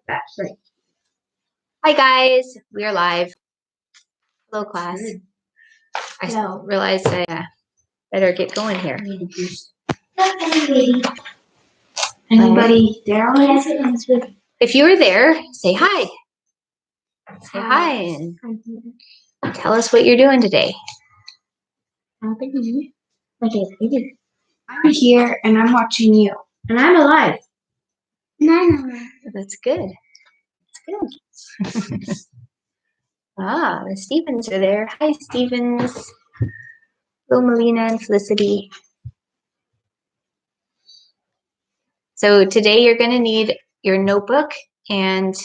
That's right. Hi guys, we are live. Hello class. I realized I better get going here. Anybody there on the If you were there, say hi. Say hi and tell us what you're doing today. I'm here and I'm watching you. And I'm alive. And I'm alive. That's good. That's good. The Stevens are there. Hi, Stevens. Hello, Melina and Felicity. So today you're going to need your notebook and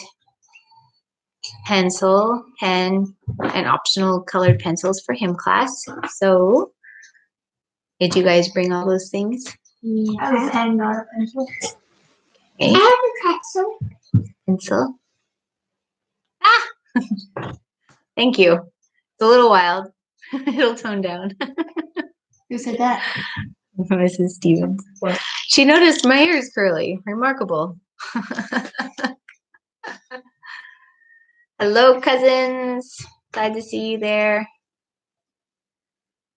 pencil, pen, and optional colored pencils for hymn class. So did you guys bring all those things? Yeah. I have a pen, not a pencil. Okay. I have a pencil. Pencil. Ah! Thank you. It's a little wild. It'll tone down. Who said that? Mrs. Stevens. What? She noticed my hair is curly. Remarkable. Hello, cousins. Glad to see you there.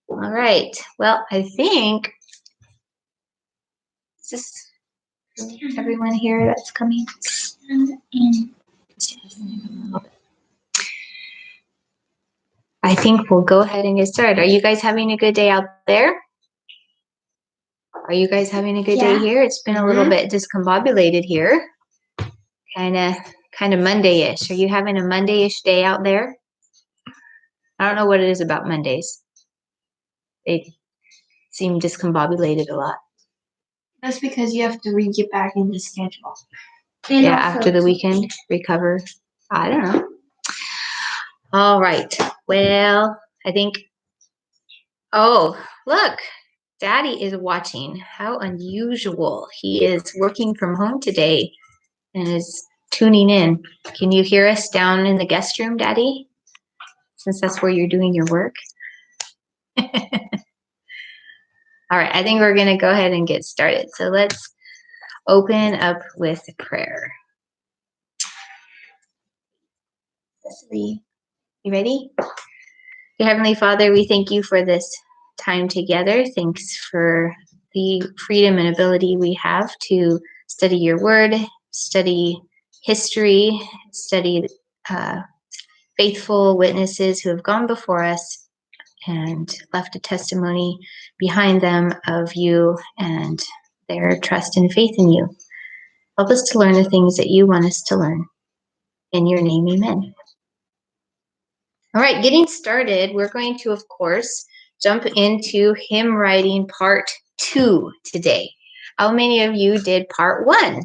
All right. Well, I think is this everyone here that's coming? I think we'll go ahead and get started. Are you guys having a good day out there? Are you guys having a good day here? It's been a little bit discombobulated here. Kind of Monday-ish. Are you having a Monday-ish day out there? I don't know what it is about Mondays. They seem discombobulated a lot. That's because you have to get back in the schedule. Yeah, after the weekend, recover. I don't know. All right. Well, I think, oh, look, Daddy is watching. How unusual. He is working from home today and is tuning in. Can you hear us down in the guest room, Daddy? Since that's where you're doing your work. All right, I think we're going to go ahead and get started. So let's open up with prayer. Cecily, you ready? Dear Heavenly Father, we thank you for this time together. Thanks for the freedom and ability we have to study your word, study history, study faithful witnesses who have gone before us and left a testimony behind them of you and their trust and faith in you. Help us to learn the things that you want us to learn. In your name, amen. All right, getting started, we're going to, of course, jump into hymn writing part 2 today. How many of you did part 1?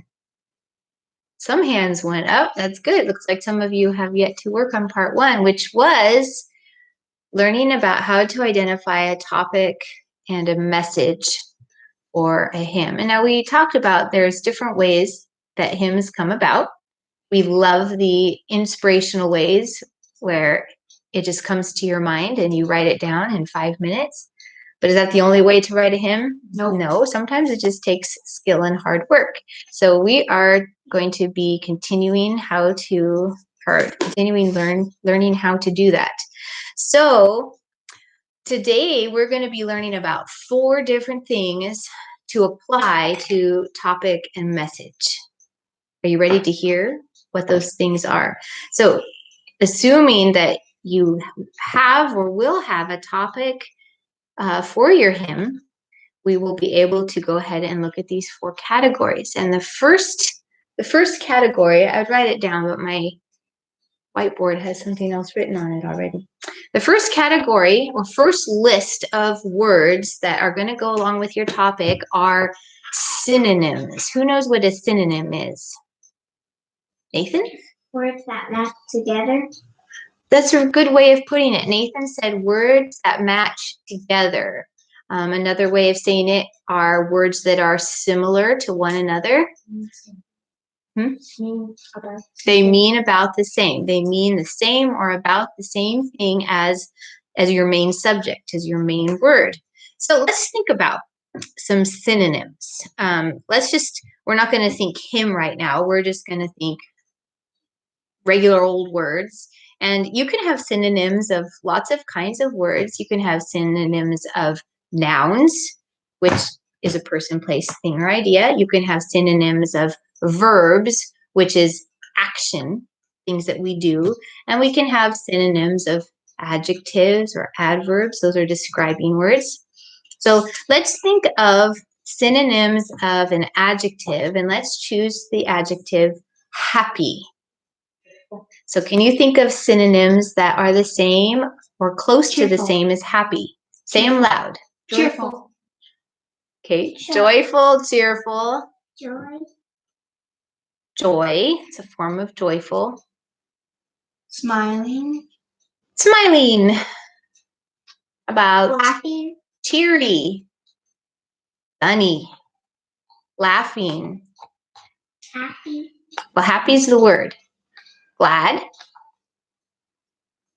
Some hands went up. That's good. Looks like some of you have yet to work on part 1, which was learning about how to identify a topic and a message or a hymn. And now we talked about there's different ways that hymns come about. We love the inspirational ways where it just comes to your mind and you write it down in 5 minutes. But is that the only way to write a hymn? Nope. No, sometimes it just takes skill and hard work. So we are going to be continuing learning how to do that. So today we're going to be learning about 4 different things to apply to topic and message. Are you ready to hear what those things are? So assuming that you have or will have a topic for your hymn, we will be able to go ahead and look at these 4 categories. And the first category, I'd write it down, but my whiteboard has something else written on it already. The first category or first list of words that are going to go along with your topic are synonyms. Who knows what a synonym is? Nathan? Words that match together. That's a good way of putting it. Nathan said words that match together. Another way of saying it are words that are similar to one another. They mean about the same. They mean the same or about the same thing as your main subject, as your main word. So let's think about some synonyms. We're not going to think hymn right now. We're just going to think regular old words. And you can have synonyms of lots of kinds of words. You can have synonyms of nouns, which is a person, place, thing, or idea. You can have synonyms of verbs, which is action, things that we do. And we can have synonyms of adjectives or adverbs. Those are describing words. So let's think of synonyms of an adjective, and let's choose the adjective happy. So can you think of synonyms that are the same or close to the Cheerful. same as happy? Say them loud. Cheerful. Okay. Sure. Joyful, cheerful. Joy. Joy. It's a form of joyful. Smiling. Smiling. About Laughing. cheery. Sunny. Laughing. Happy. Well, happy is the word. Glad.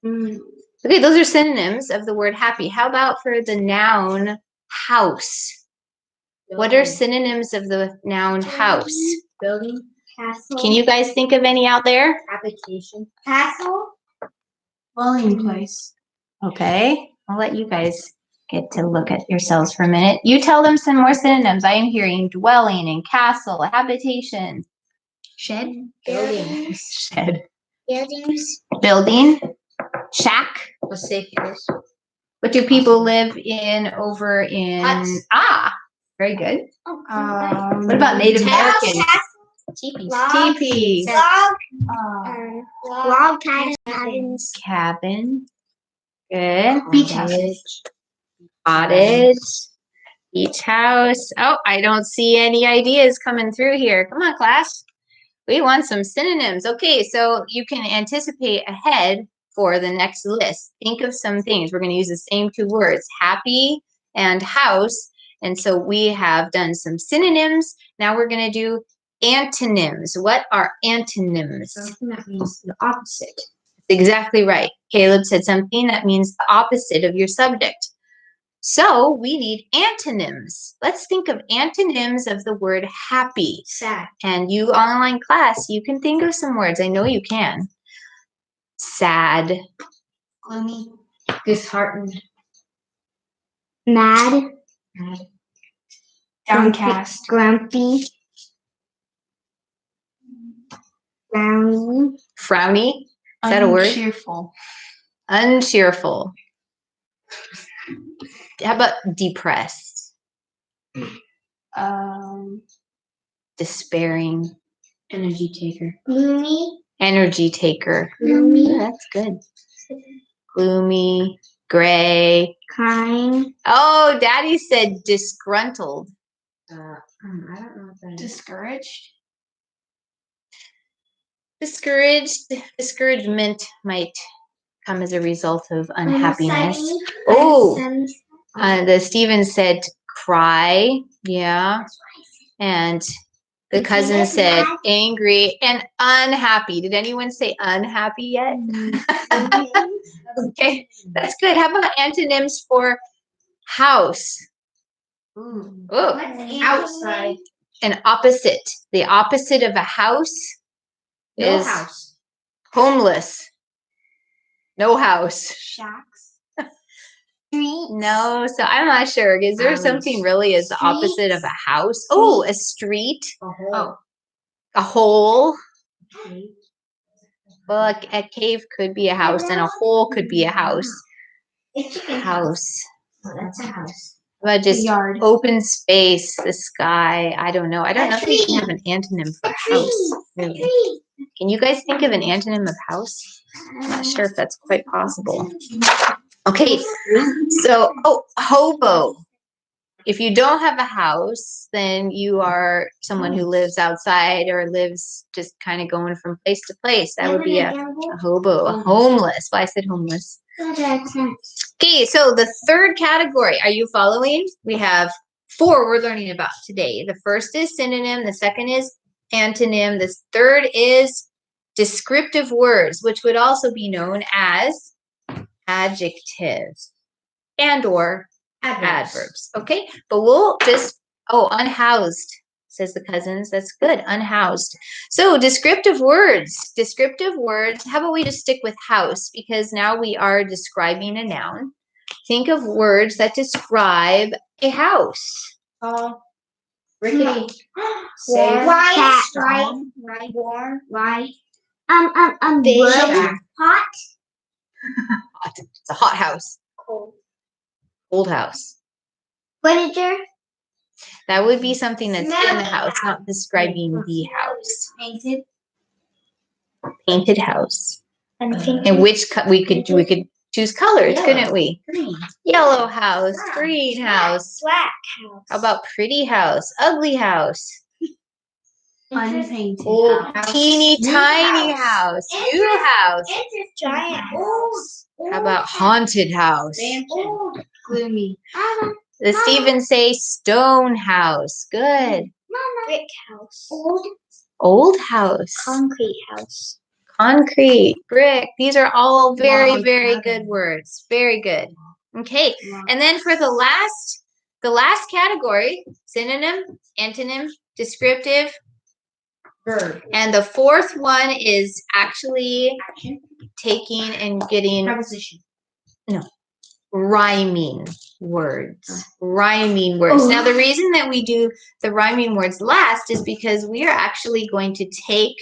Okay, those are synonyms of the word happy. How about for the noun house? What are synonyms of the noun house? Building. Castle. Can you guys think of any out there? Habitation. Castle. Dwelling place. Okay, I'll let you guys get to look at yourselves for a minute. You tell them some more synonyms. I am hearing dwelling and castle, habitation. Shed. Building. Shed. Buildings. Building. Shack. A safe place. What do people live in over in? Huts. Very good. What about Native Americans? Teepees. Teepees. Log cabins. Cabin. Good. Beach houses. Cottage. Beach house. Oh, I don't see any ideas coming through here. Come on, class. We want some synonyms. Okay, so you can anticipate ahead for the next list. Think of some things. We're going to use the same two words, happy and house. And so we have done some synonyms. Now we're going to do antonyms. What are antonyms? Something that means the opposite. Exactly right. Caleb said something that means the opposite of your subject. So we need antonyms. Let's think of antonyms of the word happy. Sad. And you online class, you can think of some words. I know you can. Sad. Gloomy. Disheartened. Mad. Downcast. Grumpy. Frowny. Frowny. Is that a word? Cheerful. Uncheerful. How about depressed? Despairing. Energy taker. Gloomy. Energy taker. Gloomy. Oh, that's good. Gloomy. Gray. Crying. Oh, Daddy said disgruntled. I don't know what that is. Discouraged. Discouraged. Discouragement might come as a result of unhappiness. Oh, the Steven said cry. Yeah. And the cousin said angry and unhappy. Did anyone say unhappy yet? Okay, that's good. How about antonyms for house? Oh, Outside. an opposite. The opposite of a house is house. homeless. No house. Shacks. No, so I'm not sure. Is there something really as the opposite of a house? Oh, a street. A hole. A hole. Well, a cave could be a house, and a hole could be a house. House. Oh, that's a house. But just yard. open space, the sky. I don't know. I don't know if you can have an antonym for house. Really. Can you guys think of an antonym of house? I'm not sure if that's quite possible. Okay, so hobo. If you don't have a house, then you are someone who lives outside or lives just kind of going from place to place. That would be a hobo, a homeless. Well, I said homeless. Okay, so the third category, are you following? We have 4 we're learning about today. The first is synonym, the second is antonym, the third is descriptive words, which would also be known as adjectives and or adverbs. Okay, but we'll just, unhoused. says the cousins. That's good. Unhoused. So descriptive words. Descriptive words. How about we just stick with house because now we are describing a noun. Think of words that describe a house. Rickety. Warm. Cat. Warm. Warm. White. Big. Wood. Hot. Hot. It's a hot house. Cold. Old house. Furniture. That would be something that's in the Smelly house, not house. describing the house. Painted. Painted house. And pink. And which we could choose colors, Yellow. couldn't we? Green. Yellow house, green house. Black house. How about pretty house, ugly house, Unpainted. house. teeny New tiny house. house, new house? Giant house. How about haunted house? Old. Gloomy. The Stevens say stone house. Good. Brick house. Old. Old house, Concrete house. concrete, brick. These are all very, Log very cabin. good words. Very good. Okay. And then for the last category, synonym, antonym, descriptive, Verb. and the fourth one is actually Action. taking and getting Preposition. rhyming words. Rhyming words. Now, the reason that we do the rhyming words last is because we are actually going to take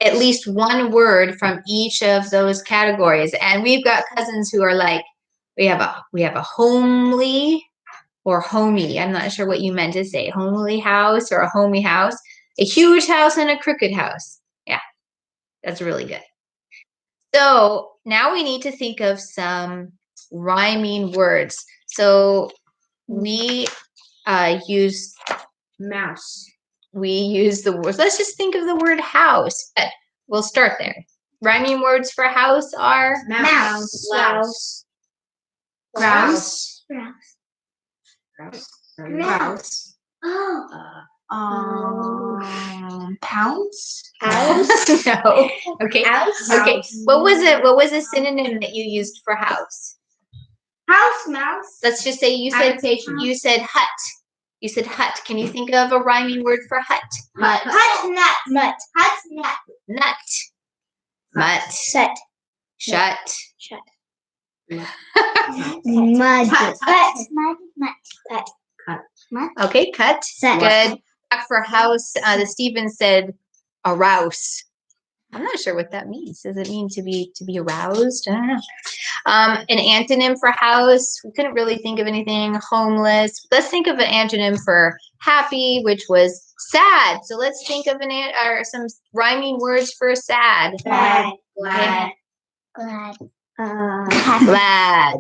at least one word from each of those categories. And we've got cousins who are like, we have a homely or homey. I'm not sure what you meant to say. Homely house or a homey house. A huge house and a crooked house. Yeah, that's really good. So now we need to think of some rhyming words. So we use Mouse. the words. Let's just think of the word house. But we'll start there. Rhyming words for house are Mouse. Louse. Grouse. Grouse. Grouse. Oh. Pounce. House. no. Okay. House. Okay. What was it? What was a synonym that you used for house? House mouse. Let's just say you said Habitation. hut. You said hut. Can you think of a rhyming word for hut? Hut. Hut nut. Mutt. Hut nut. Nut. Mutt. Set. Shut. Shut. Mud. Mud. Cut. Mud. Mud. Cut. Okay, cut. Set. Good. Back for house, the Stevens said arouse. I'm not sure what that means. Does it mean to be aroused? I don't know. An antonym for house. We couldn't really think of anything. Homeless. Let's think of an antonym for happy, which was sad. So let's think of some rhyming words for sad. Glad. Glad. Glad. Glad.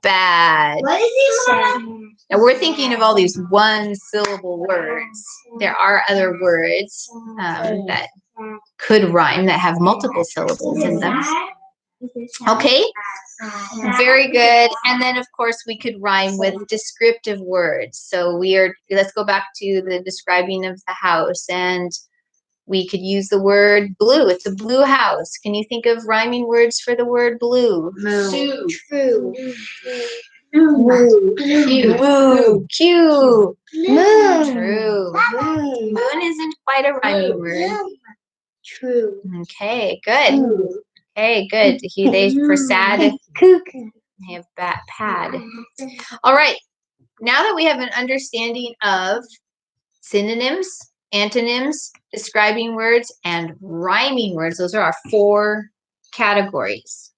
Bad. What is it? Now we're thinking of all these one-syllable words. There are other words that could rhyme that have multiple syllables in them. Okay, very good. And then of course we could rhyme with descriptive words. So let's go back to the describing of the house, and we could use the word blue. It's a blue house. Can you think of rhyming words for the word blue? Moo. True. Moo. Moo. Q. Moon. True. Moon isn't quite a rhyming word. True. Okay, good. Okay, good. They for sad, Cuckoo. they have pad. All right. Now that we have an understanding of synonyms, antonyms, describing words, and rhyming words, those are our 4 categories.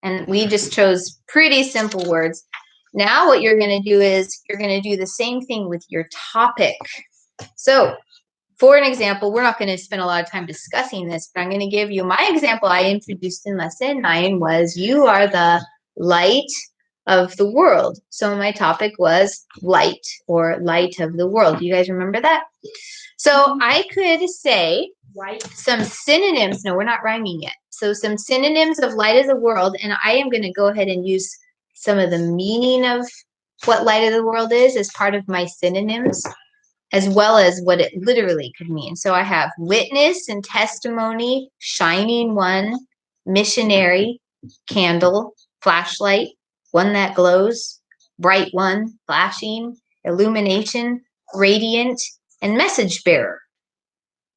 And we just chose pretty simple words. Now what you're going to do is you're going to do the same thing with your topic. So for an example, we're not going to spend a lot of time discussing this, but I'm going to give you my example I introduced in lesson 9 was you are the light of the world. So my topic was light or light of the world. Do you guys remember that? So I could say some synonyms. No, we're not rhyming yet. So some synonyms of light of the world, and I am going to go ahead and use some of the meaning of what light of the world is as part of my synonyms, as well as what it literally could mean. So I have witness and testimony, shining one, missionary, candle, flashlight, one that glows, bright one, flashing, illumination, radiant, and message bearer.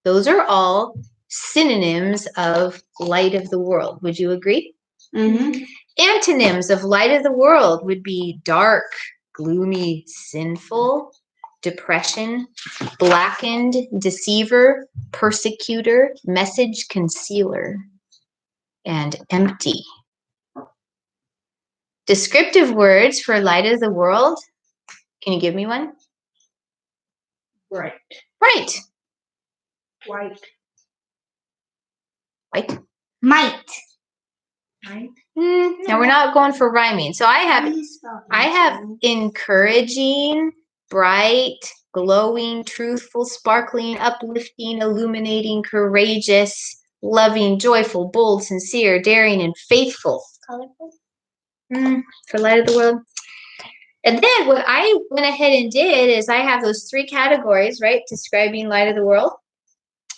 Those are all synonyms of light of the world. Would you agree? Mm-hmm. Antonyms of light of the world would be dark, gloomy, sinful, depression, blackened, deceiver, persecutor, message concealer, and empty. Descriptive words for light of the world. Can you give me one? Right. Right. White. White. Might. Right. Now we're not going for rhyming. So I have encouraging, bright, glowing, truthful, sparkling, uplifting, illuminating, courageous, loving, joyful, bold, sincere, daring, and faithful. Colorful. For light of the world. And then what I went ahead and did is I have those 3 categories, right? Describing light of the world.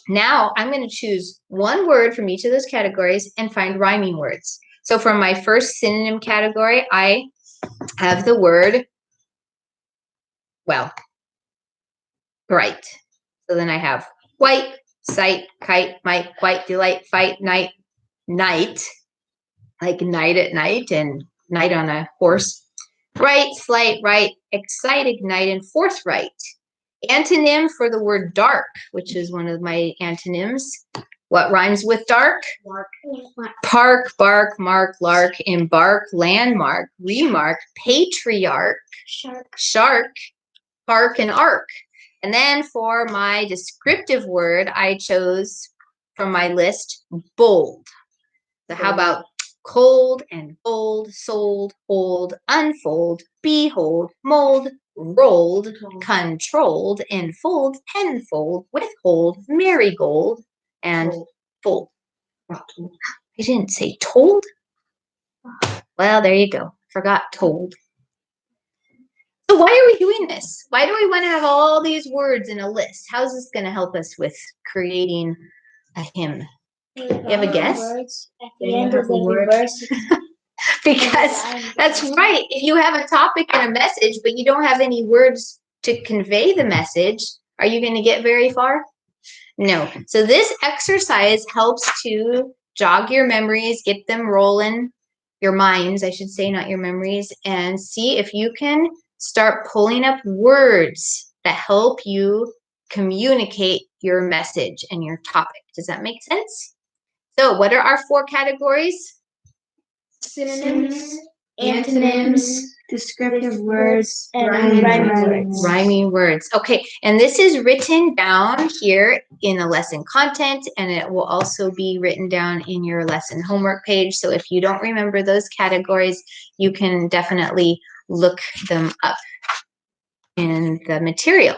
Now I'm going to choose one word from each of those categories and find rhyming words. So for my first synonym category, I have the word, well, bright. So then I have white, sight, kite, might, quite, delight, fight, night, night, like night at night and night on a horse. Bright, slight, right, excite, ignite, and forthright. Antonym for the word dark, which is one of my antonyms. What rhymes with dark? Park, bark, mark, lark, embark, landmark, remark, patriarch, shark, park, and arc. And then for my descriptive word, I chose from my list bold. So how about cold and bold, sold, hold, unfold, behold, mold, rolled, controlled, enfold, tenfold, withhold, marigold, and fold. I didn't say told. Well, there you go. Forgot told. So why are we doing this? Why do we want to have all these words in a list? How's this going to help us with creating a hymn? You have a guess? Words at the end of every verse. Because that's right. If you have a topic and a message, but you don't have any words to convey the message, are you going to get very far? No. So this exercise helps to jog your memories, get them rolling, your minds, I should say, not your memories, and see if you can start pulling up words that help you communicate your message and your topic. Does that make sense? So what are our 4 categories? Synonyms, antonyms, descriptive words, and rhyming words. Rhyming words. Okay, and this is written down here in the lesson content, and it will also be written down in your lesson homework page. So if you don't remember those categories, you can definitely look them up in the material.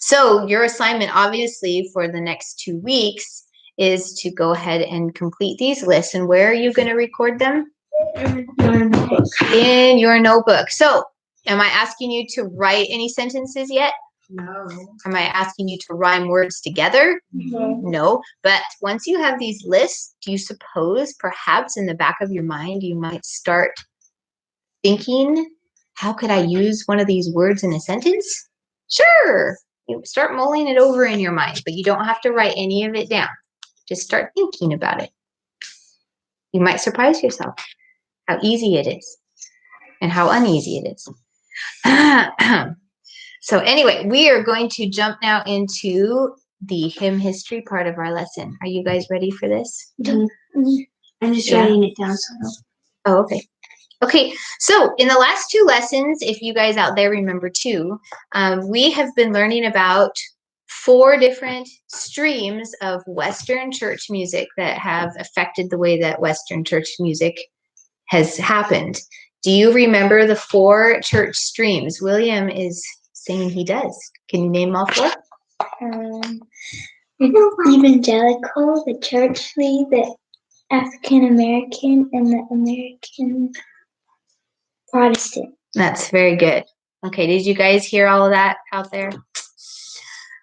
So your assignment, obviously, for the next 2 weeks is to go ahead and complete these lists. And where are you going to record them? In your notebook. So am I asking you to write any sentences yet? No. Am I asking you to rhyme words together? No. But once you have these lists, do you suppose perhaps in the back of your mind you might start thinking, how could I use one of these words in a sentence? Sure. You start mulling it over in your mind, but you don't have to write any of it down. Just start thinking about it. You might surprise yourself how easy it is and how uneasy it is. So anyway, we are going to jump now into the hymn history part of our lesson. Are you guys ready for this? I'm just writing it down. So Oh, okay. Okay, so in the last 2 lessons, if you guys out there remember too, we have been learning about 4 different streams of Western church music that have affected the way that Western church music has happened. Do you remember the 4 church streams? William is saying he does. Can you name all 4? Evangelical, the churchly, the African American, and the American Protestant. That's very good. Okay, did you guys hear all of that out there?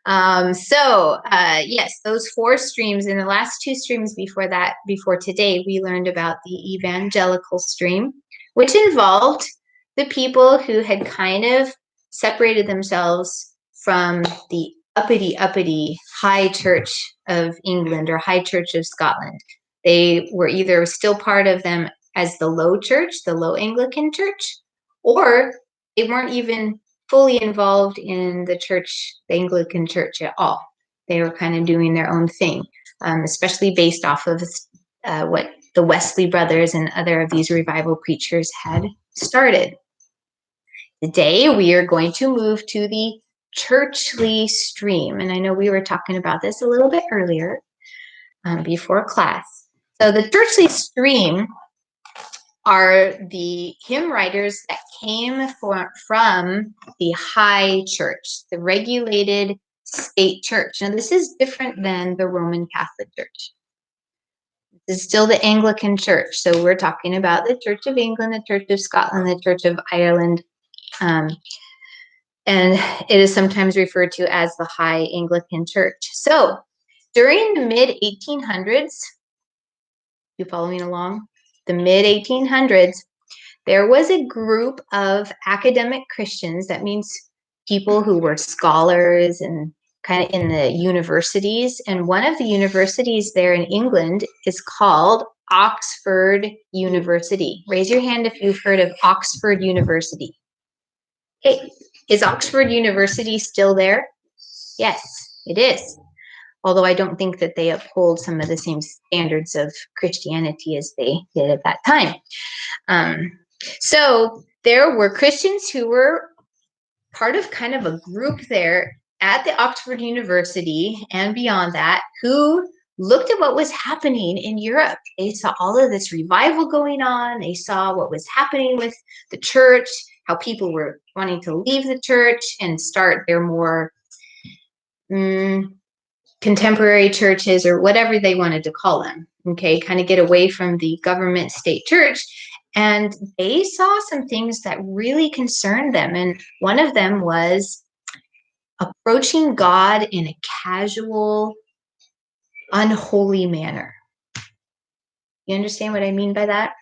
Yes, those 4 streams. In the last 2 streams before that, before today, we learned about the evangelical stream, which involved the people who had kind of separated themselves from the uppity high church of England or high church of Scotland. They were either still part of them as the low church, the low Anglican church, or they weren't even fully involved in the church, the Anglican church at all. They were kind of doing their own thing, especially based off of what the Wesley brothers and other of these revival preachers had started. Today, we are going to move to the churchly stream. And I know we were talking about this a little bit earlier before class. So the churchly stream are the hymn writers that came from the high church, the regulated state church. Now, this is different than the Roman Catholic Church. This is still the Anglican Church. So we're talking about the Church of England, the Church of Scotland, the Church of Ireland. And it is sometimes referred to as the High Anglican Church. So during the mid-1800s, you following along? The mid-1800s, there was a group of academic Christians. That means people who were scholars and kind of in the universities. And one of the universities there in England is called Oxford University. Raise your hand if you've heard of Oxford University. Okay, is Oxford University still there? Yes, it is. Although I don't think that they uphold some of the same standards of Christianity as they did at that time. So there were Christians who were part of kind of a group there at the Oxford University and beyond that, who looked at what was happening in Europe. They saw all of this revival going on. They saw what was happening with the church, how people were wanting to leave the church and start their more contemporary churches, or whatever they wanted to call them, okay, kind of get away from the government state church. And they saw some things that really concerned them. And one of them was approaching God in a casual, unholy manner. You understand what I mean by that?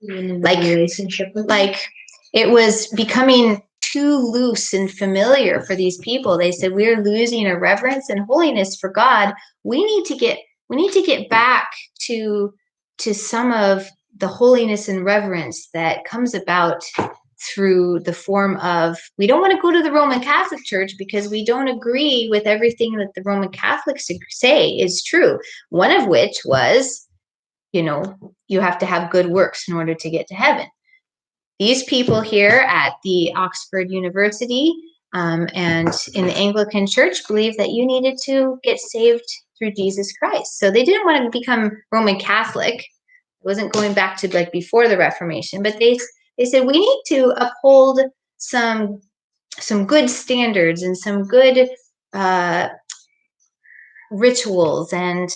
Like relationship with like it was becoming too loose and familiar for these people. They said, we're losing a reverence and holiness for God. We need to get back to some of the holiness and reverence that comes about through the form of, we don't want to go to the Roman Catholic Church because we don't agree with everything that the Roman Catholics say is true. One of which was, you have to have good works in order to get to heaven. These people here at the Oxford University and in the Anglican Church believed that you needed to get saved through Jesus Christ. So they didn't want to become Roman Catholic. It wasn't going back to like before the Reformation, but they said we need to uphold some good standards and some good rituals, and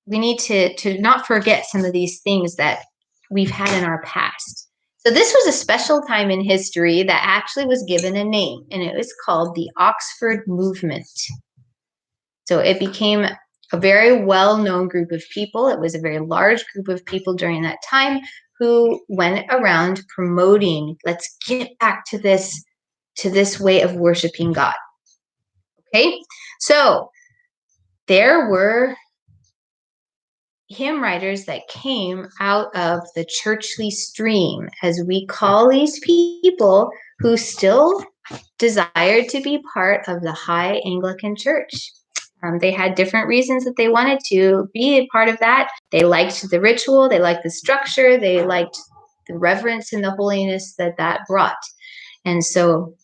we need to not forget some of these things that we've had in our past. So this was a special time in history that actually was given a name, and it was called the Oxford Movement. So it became a very well-known group of people. It was a very large group of people during that time who went around promoting, let's get back to this way of worshiping God. Okay, so there were hymn writers that came out of the churchly stream, as we call these people, who still desired to be part of the High Anglican Church. They had different reasons that they wanted to be a part of that. They liked the ritual, they liked the structure, they liked the reverence and the holiness that brought. And so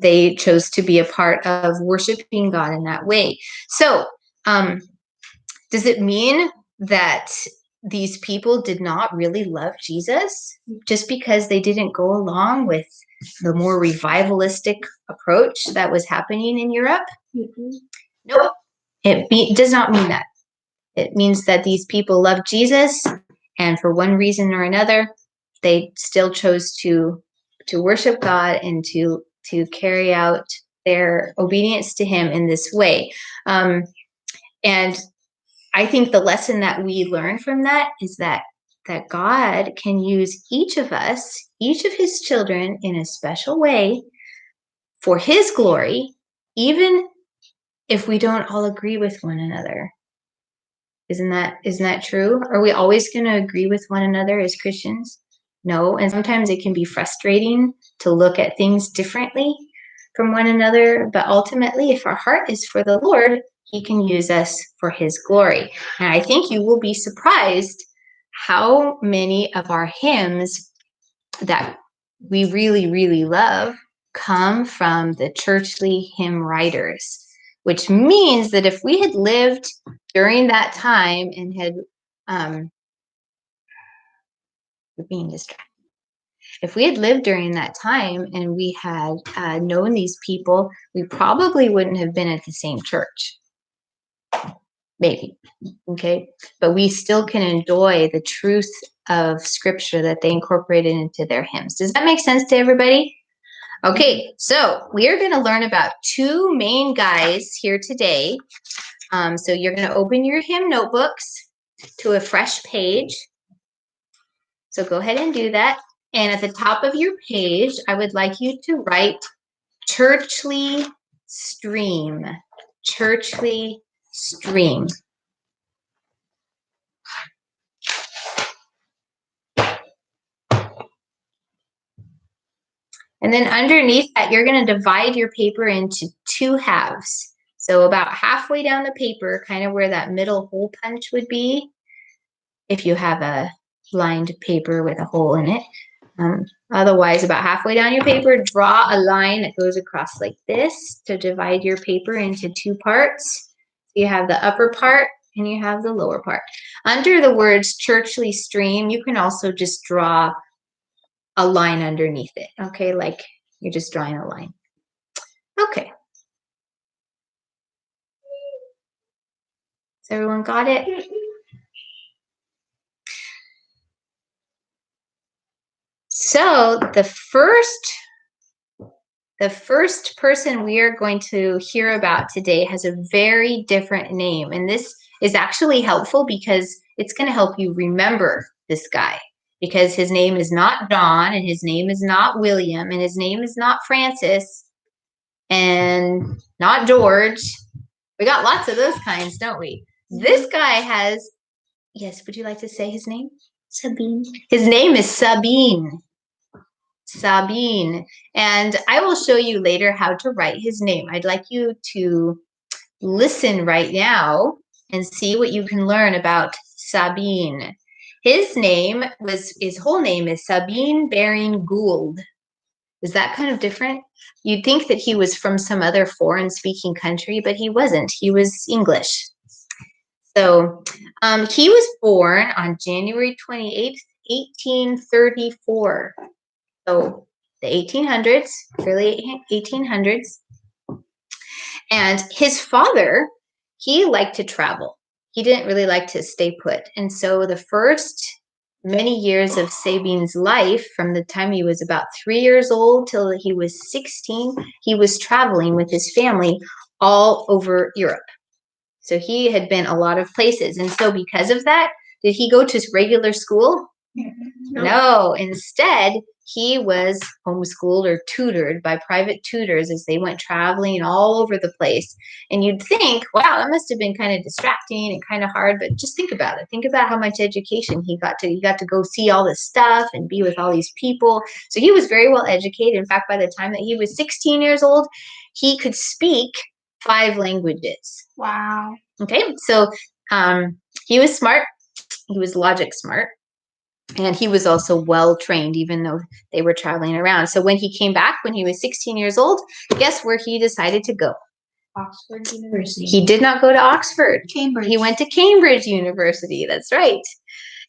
they chose to be a part of worshiping God in that way. So does it mean that these people did not really love Jesus just because they didn't go along with the more revivalistic approach that was happening in Europe? Mm-hmm. No, it does not mean that. It means that these people loved Jesus, and for one reason or another, they still chose to worship God and to carry out their obedience to Him in this way. And I think the lesson that we learn from that is that that God can use each of us, each of his children, in a special way for his glory, even if we don't all agree with one another. Isn't that true? Are we always going to agree with one another as Christians? No. And sometimes it can be frustrating to look at things differently from one another. But ultimately, if our heart is for the Lord, he can use us for his glory. And I think you will be surprised how many of our hymns that we really, really love come from the churchly hymn writers, which means that if we had lived during that time and had being distracted. If we had lived during that time and we had known these people, we probably wouldn't have been at the same church. Maybe. Okay. But we still can enjoy the truth of scripture that they incorporated into their hymns. Does that make sense to everybody? Okay, so we are going to learn about two main guys here today. So you're going to open your hymn notebooks to a fresh page. So go ahead and do that. And at the top of your page, I would like you to write Churchly Stream. Churchly Stream. And then underneath that, you're going to divide your paper into two halves. So about halfway down the paper, kind of where that middle hole punch would be, if you have a lined paper with a hole in it. Otherwise, about halfway down your paper, draw a line that goes across like this to divide your paper into two parts. You have the upper part and you have the lower part. Under the words Churchly Stream, you can also just draw a line underneath it, okay? Like you're just drawing a line. Okay. So everyone got it? So the first person we are going to hear about today has a very different name. And this is actually helpful because it's going to help you remember this guy. Because his name is not John, and his name is not William, and his name is not Francis, and not George. We got lots of those kinds, don't we? This guy has, yes, would you like to say his name? Sabine. His name is Sabine. Sabine. And I will show you later how to write his name. I'd like you to listen right now and see what you can learn about Sabine. His whole name is Sabine Baring Gould. Is that kind of different? You'd think that he was from some other foreign speaking country, but he wasn't. He was English. So he was born on January 28th, 1834. So the 1800s, early 1800s. And his father, he liked to travel. He didn't really like to stay put. And so the first many years of Sabine's life, from the time he was about 3 years old till he was 16, he was traveling with his family all over Europe. So he had been a lot of places. And so because of that, did he go to regular school? No. Instead, he was homeschooled or tutored by private tutors as they went traveling all over the place. And you'd think, wow, that must have been kind of distracting and kind of hard, but just think about it. Think about how much education he got to go see all this stuff and be with all these people. So he was very well educated. In fact, by the time that he was 16 years old, he could speak 5 languages. Wow. Okay, so he was smart. He was logic smart. And he was also well trained, even though they were traveling around. So when he came back, when he was 16 years old, guess where he decided to go? Oxford University. He did not go to Oxford. Cambridge. He went to Cambridge University. That's right.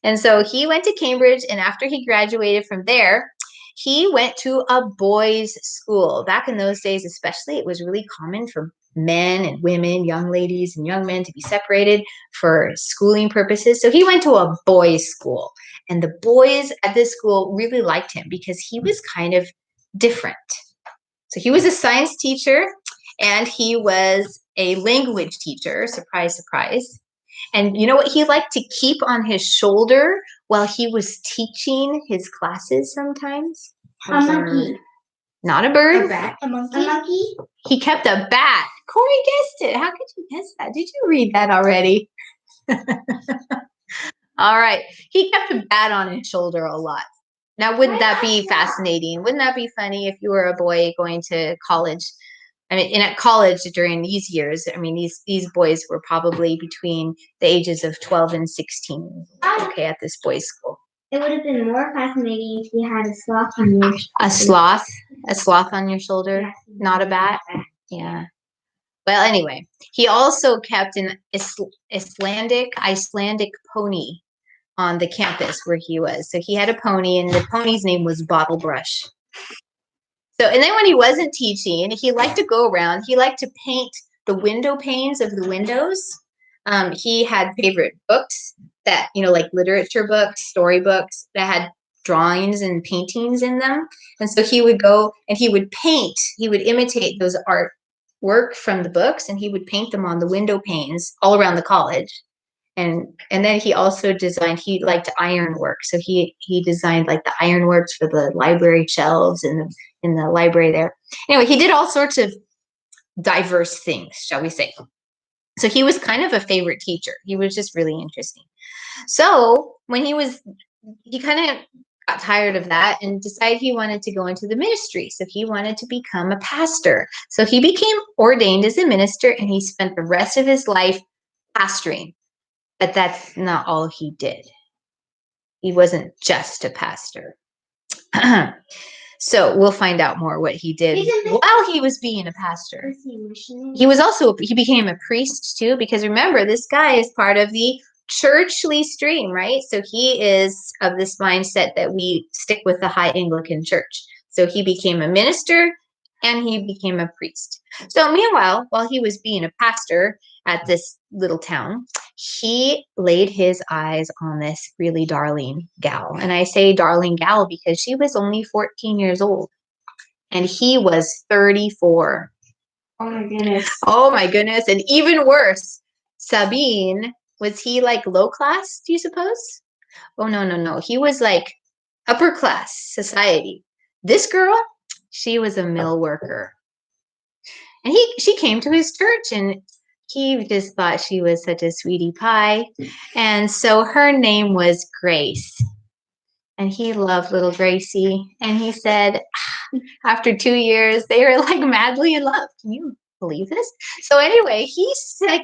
And so he went to Cambridge, and after he graduated from there, he went to a boys' school. Back in those days, especially, it was really common for men and women, young ladies and young men to be separated for schooling purposes. So he went to a boys' school. And the boys at this school really liked him because he was kind of different. So he was a science teacher and he was a language teacher, surprise, surprise. And you know what he liked to keep on his shoulder while he was teaching his classes sometimes? A monkey. Not a bird. A bat. A monkey. A monkey. He kept a bat. Corey guessed it. How could you guess that? Did you read that already? All right. He kept a bat on his shoulder a lot. Now, wouldn't that be fascinating? Wouldn't that be funny if you were a boy going to college? I mean, and at college during these years, I mean, these boys were probably between the ages of 12 and 16. Okay, at this boys' school. It would have been more fascinating if you had a sloth on your shoulder. A sloth on your shoulder, Yes. not a bat. Yeah. Well, anyway, he also kept an Icelandic pony on the campus where he was. So he had a pony, and the pony's name was Bottle Brush. So, and then when he wasn't teaching, he liked to go around. He liked to paint the window panes of the windows. He had favorite books that, you know, like literature books, storybooks that had drawings and paintings in them. And so he would go and he would paint, he would imitate those artwork from the books, and he would paint them on the window panes all around the college. And then he also designed, he liked ironwork. So he designed like the ironworks for the library shelves in the library there. Anyway, he did all sorts of diverse things, shall we say. So he was kind of a favorite teacher. He was just really interesting. So when he kind of got tired of that and decided he wanted to go into the ministry. So he wanted to become a pastor. So he became ordained as a minister, and he spent the rest of his life pastoring. But that's not all he did. He wasn't just a pastor. So we'll find out more what he did while he was being a pastor. He became a priest too, because remember, this guy is part of the churchly stream, right? So he is of this mindset that we stick with the High Anglican Church. So he became a minister and he became a priest. So meanwhile, while he was being a pastor at this little town, he laid his eyes on this really darling gal. And I say darling gal because she was only 14 years old and he was 34. Oh my goodness. Oh my goodness. And even worse, Sabine, was he like low class, do you suppose? Oh, no. He was like upper class society. This girl, she was a mill worker. And she came to his church, and he just thought she was such a sweetie pie. And so her name was Grace. And he loved little Gracie. And he said, after 2 years, they were like madly in love. Can you believe this? So anyway, he's like,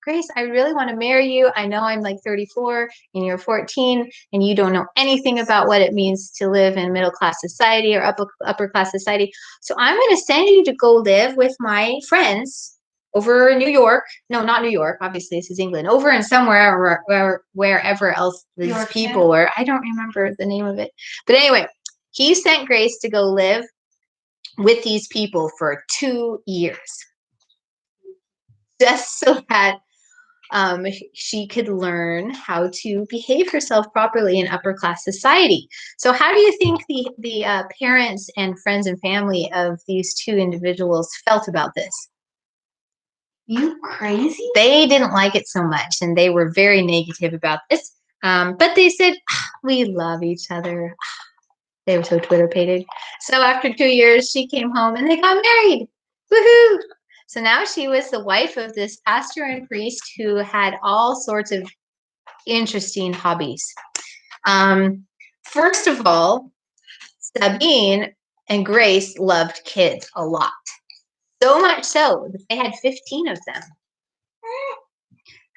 Grace, I really want to marry you. I know I'm like 34 and you're 14 and you don't know anything about what it means to live in middle class society or upper class society. So I'm going to send you to go live with my friends over in New York. No, not New York. Obviously, this is England. Over in somewhere wherever else these Yorkshire. people were. I don't remember the name of it. But anyway, he sent Grace to go live with these people for 2 years, just so that she could learn how to behave herself properly in upper class society. So how do you think the parents and friends and family of these two individuals felt about this? You crazy? They didn't like it so much, and they were very negative about this. But they said, we love each other. They were so Twitter-pated. So after 2 years, she came home and they got married. Woohoo! So now she was the wife of this pastor and priest who had all sorts of interesting hobbies. First of all, Sabine and Grace loved kids a lot. So much so that they had 15 of them.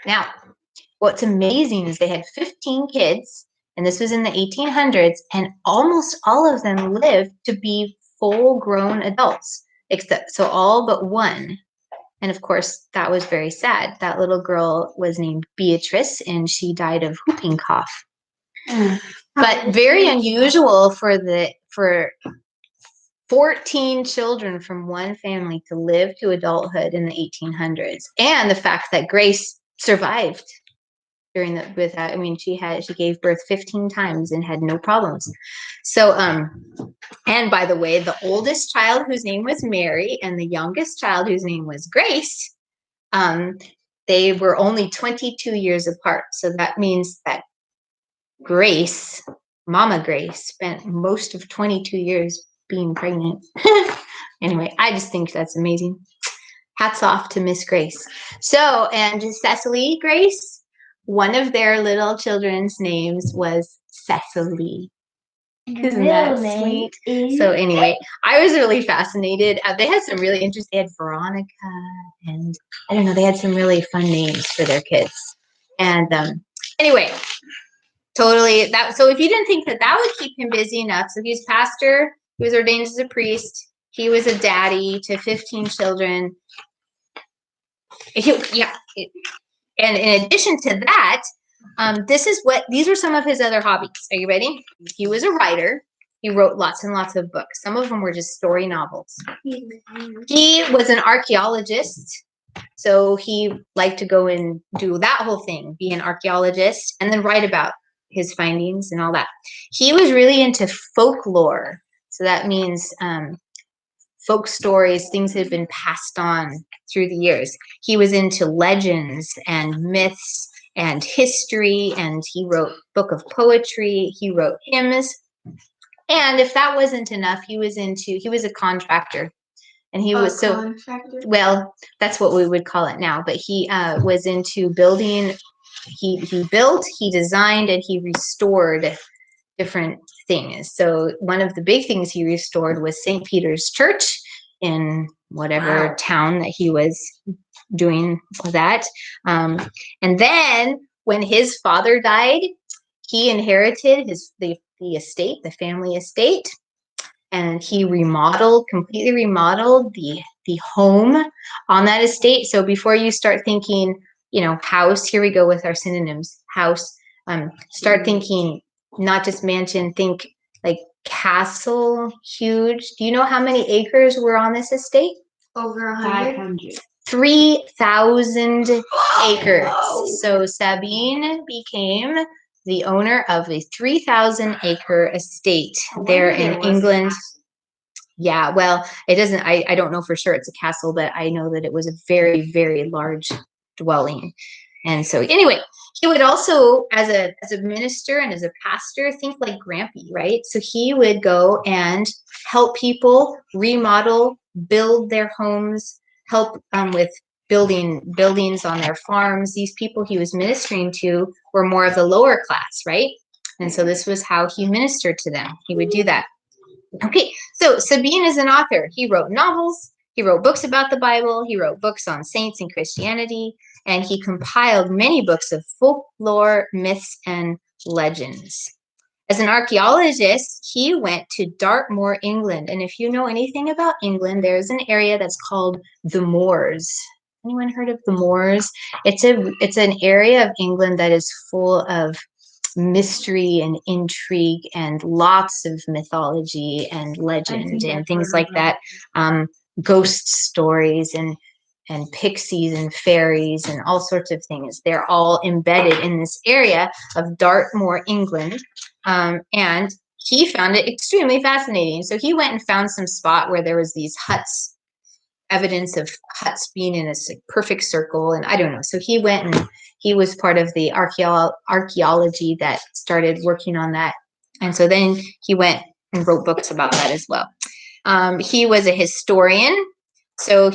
Now, what's amazing is they had 15 kids, and this was in the 1800s, and almost all of them lived to be full-grown adults, except so all but one. And of course, that was very sad. That little girl was named Beatrice, and she died of whooping cough. But very unusual for 14 children from one family to live to adulthood in the 1800s, and the fact that Grace survived during she gave birth 15 times and had no problems. So and by the way, the oldest child, whose name was Mary, and the youngest child, whose name was Grace, they were only 22 years apart. So that means that Grace, Mama Grace, spent most of 22 years being pregnant. Anyway, I just think that's amazing. Hats off to Miss Grace. So, and Cecily Grace, one of their little children's names was Cecily. Isn't that sweet? So anyway, I was really fascinated. They had some really interesting, they had Veronica and I don't know, they had some really fun names for their kids. And anyway, totally that. So if you didn't think that that would keep him busy enough, so he's pastor, he was ordained as a priest, he was a daddy to 15 children. And in addition to that, these are some of his other hobbies. Are you ready? He was a writer. He wrote lots and lots of books. Some of them were just story novels. He was an archaeologist. So he liked to go and do that whole thing, be an archaeologist, and then write about his findings and all that. He was really into folklore. So that means folk stories, things that have been passed on through the years. He was into legends and myths and history, and he wrote book of poetry, he wrote hymns. And if that wasn't enough, he was a contractor. And he was well, that's what we would call it now, but he was into building. He built, he designed, and he restored different things. So one of the big things he restored was St. Peter's Church in whatever town that he was doing that. And then when his father died, he inherited the estate, the family estate, and he completely remodeled the home on that estate. So before you start thinking, house, here we go with our synonyms, house, start thinking not just mansion, think like castle, huge. Do you know how many acres were on this estate? Over 100. 3,000 acres. So Sabine became the owner of a 3,000-acre estate there in England. Yeah, well, it doesn't, I don't know for sure it's a castle, but I know that it was a very, very large dwelling. And so anyway, he would also, as a minister and as a pastor, think like Grampy, right? So he would go and help people remodel, build their homes, help with building buildings on their farms. These people he was ministering to were more of the lower class, right? And so this was how he ministered to them. He would do that. Okay, so Sabine is an author. He wrote novels, he wrote books about the Bible, he wrote books on saints and Christianity, and he compiled many books of folklore, myths, and legends. As an archaeologist, he went to Dartmoor, England. And if you know anything about England, there's an area that's called the Moors. Anyone heard of the Moors? It's an area of England that is full of mystery and intrigue and lots of mythology and legend and things like that. Ghost stories and pixies and fairies and all sorts of things. They're all embedded in this area of Dartmoor, England. And he found it extremely fascinating. So he went and found some spot where there was these huts, evidence of huts being in a perfect circle. And I don't know. So he went and he was part of the archaeology that started working on that. And so then he went and wrote books about that as well. He was a historian. So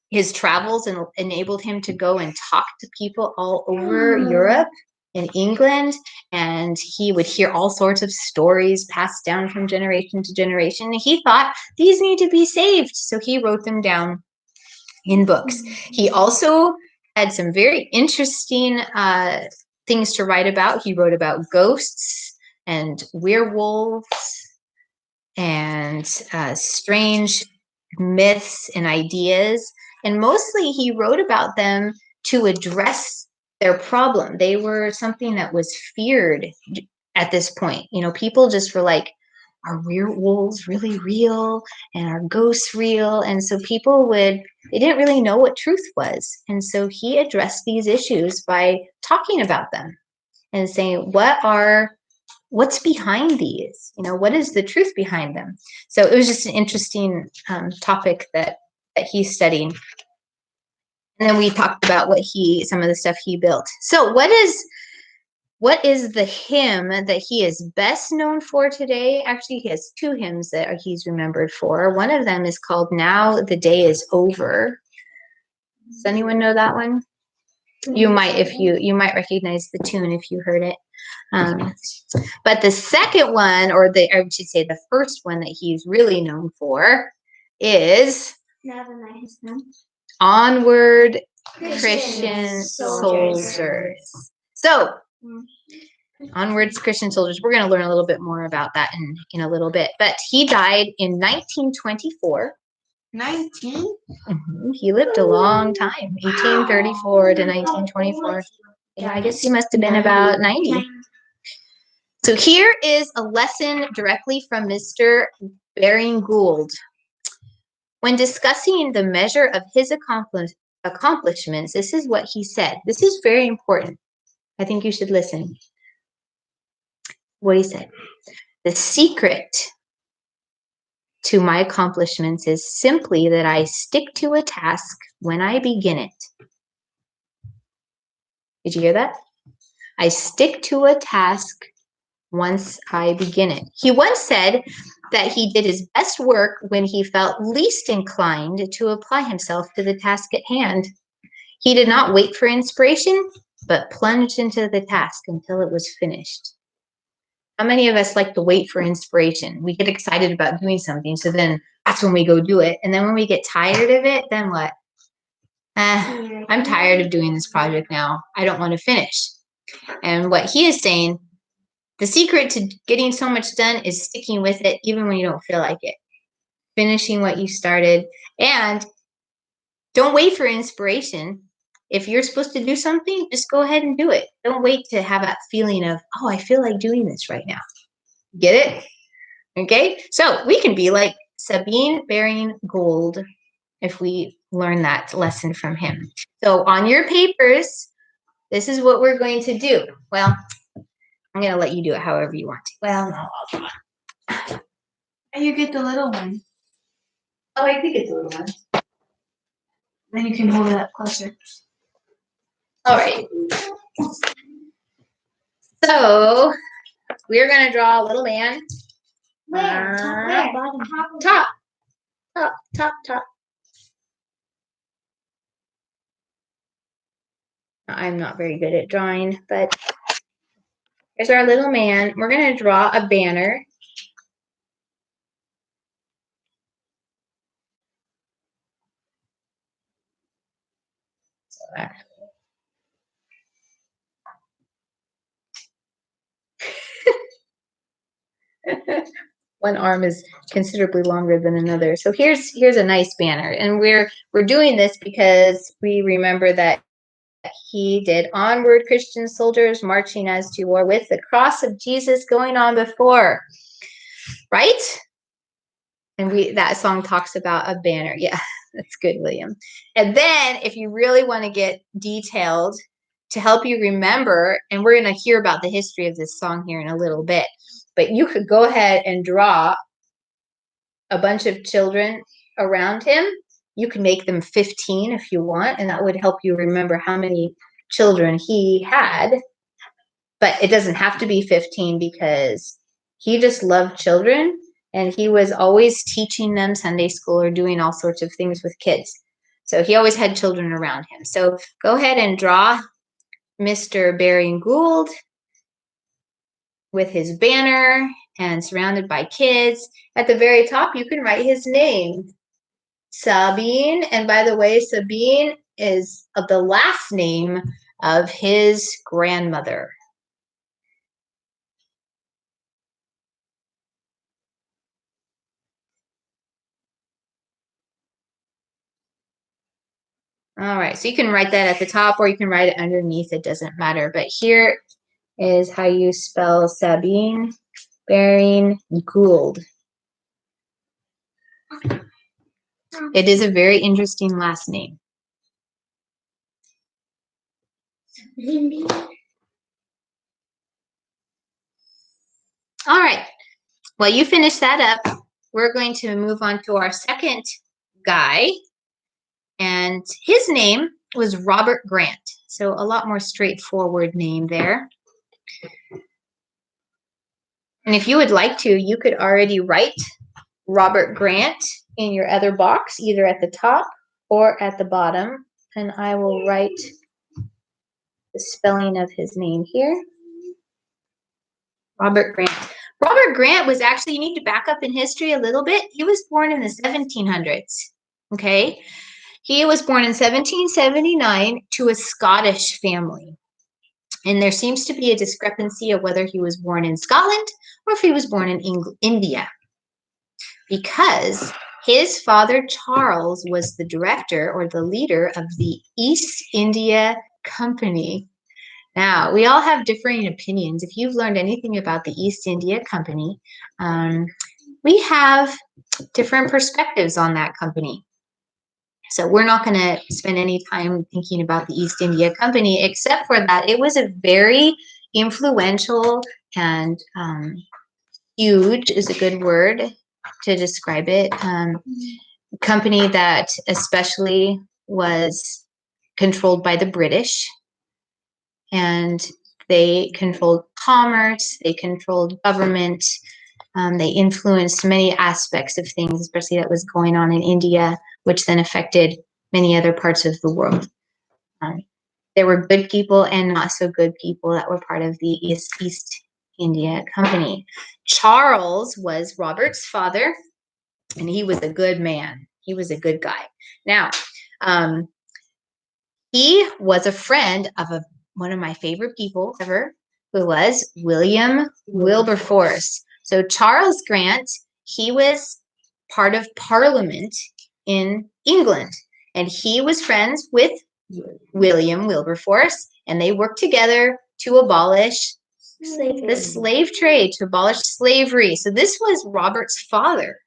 his travels enabled him to go and talk to people all over Europe and England, and he would hear all sorts of stories passed down from generation to generation. And he thought these need to be saved, so he wrote them down in books. He also had some very interesting things to write about. He wrote about ghosts and werewolves and strange myths and ideas. And mostly he wrote about them to address their problem. They were something that was feared at this point. People just were like, are werewolves really real? And are ghosts real? And so they didn't really know what truth was. And so he addressed these issues by talking about them and saying, what's behind these? What is the truth behind them? So it was just an interesting topic that he's studying. And then we talked about some of the stuff he built. So what is the hymn that he is best known for today? Actually, he has two hymns that he's remembered for. One of them is called Now the Day is Over. Does anyone know that one? You might, if you might recognize the tune if you heard it. But the second one, or I should say the first one that he's really known for is Now the night has come. Onward, Christian Christian soldiers. soldiers. So, Onwards, Christian soldiers. We're going to learn a little bit more about that in a little bit. But he died in 1924. 19? He lived a long time, 1834 to 1924. Yeah, I guess he must have been about 90. So here is a lesson directly from Mr. Baring Gould. When discussing the measure of his accomplishments, this is what he said. This is very important. I think you should listen. What he said. The secret to my accomplishments is simply that I stick to a task when I begin it. Did you hear that? I stick to a task once I begin it. He once said that he did his best work when he felt least inclined to apply himself to the task at hand. He did not wait for inspiration, but plunged into the task until it was finished. How many of us like to wait for inspiration? We get excited about doing something, so then that's when we go do it. And then when we get tired of it, then what? I'm tired of doing this project now. I don't want to finish. And what he is saying, the secret to getting so much done is sticking with it even when you don't feel like it. Finishing what you started. And don't wait for inspiration. If you're supposed to do something, just go ahead and do it. Don't wait to have that feeling of, oh, I feel like doing this right now. Get it? Okay? So we can be like Sabine Baring Gould if we learn that lesson from him. So on your papers, this is what we're going to do. Well, I'm going to let you do it however you want to. Well, no, I'll draw. You get the little one. Oh, I think it's a little one. Then you can hold it up closer. All right. So we're going to draw a little man. Where? Where? Bottom. Top. Top. I'm not very good at drawing, but here's our little man. We're going to draw a banner. So one arm is considerably longer than another. So here's a nice banner. And we're doing this because we remember that he did onward Christian soldiers marching as to war with the cross of Jesus going on before. Right? And that song talks about a banner. Yeah, that's good, William. And then if you really want to get detailed to help you remember, and we're going to hear about the history of this song here in a little bit, but you could go ahead and draw a bunch of children around him. You can make them 15 if you want, and that would help you remember how many children he had. But it doesn't have to be 15 because he just loved children, and he was always teaching them Sunday school or doing all sorts of things with kids. So he always had children around him. So go ahead and draw Mr. Baring Gould with his banner and surrounded by kids. At the very top, you can write his name, Sabine. And by the way, Sabine is the last name of his grandmother. All right, so you can write that at the top or you can write it underneath. It doesn't matter. But here is how you spell Sabine Baring Gould. It is a very interesting last name. All right, well, you finish that up. We're going to move on to our second guy. And his name was Robert Grant. So a lot more straightforward name there. And if you would like to, you could already write Robert Grant in your other box, either at the top or at the bottom. And I will write the spelling of his name here. Robert Grant. Robert Grant was actually, you need to back up in history a little bit. He was born in the 1700s, okay? He was born in 1779 to a Scottish family. And there seems to be a discrepancy of whether he was born in Scotland or if he was born in India. Because his father, Charles, was the director or the leader of the East India Company. Now, we all have differing opinions. If you've learned anything about the East India Company, we have different perspectives on that company. So we're not going to spend any time thinking about the East India Company, except for that it was a very influential and huge is a good word to describe it. Company that especially was controlled by the British, and they controlled commerce, they controlled government, they influenced many aspects of things, especially that was going on in India, which then affected many other parts of the world. There were good people and not so good people that were part of the East India Company. Charles was Robert's father, and he was a good man. He was a good guy. Now, he was a friend of one of my favorite people ever, who was William Wilberforce. So Charles Grant, he was part of Parliament in England, and he was friends with William Wilberforce, and they worked together to abolish the slave trade, to abolish slavery. So this was Robert's father.